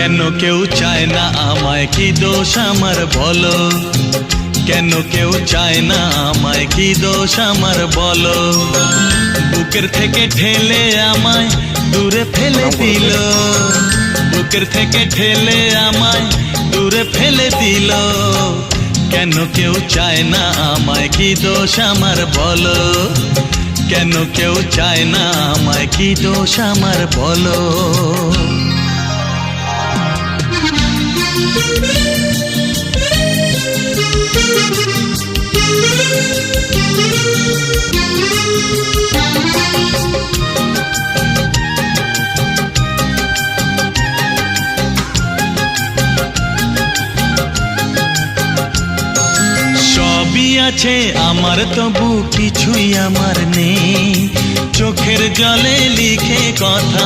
কেন কেউ চায় না আমায়, কি দোষ আমার বলো? কেন কেউ চায় না আমায়, কি দোষ আমার বলো? বুকের থেকে ঠেলে আমায় দূরে ফেলে দিল, বুকের থেকে ঠেলে আমায় দূরে ফেলে দিল। কেন কেউ চায় না আমায়, কি দোষ আমার বলো? কেন কেউ চায় না আমায়, কি দোষ আমার বলো? সবই আছে আমার, তবু কিছুই আমার নেই। চোখের জলে লিখে কথা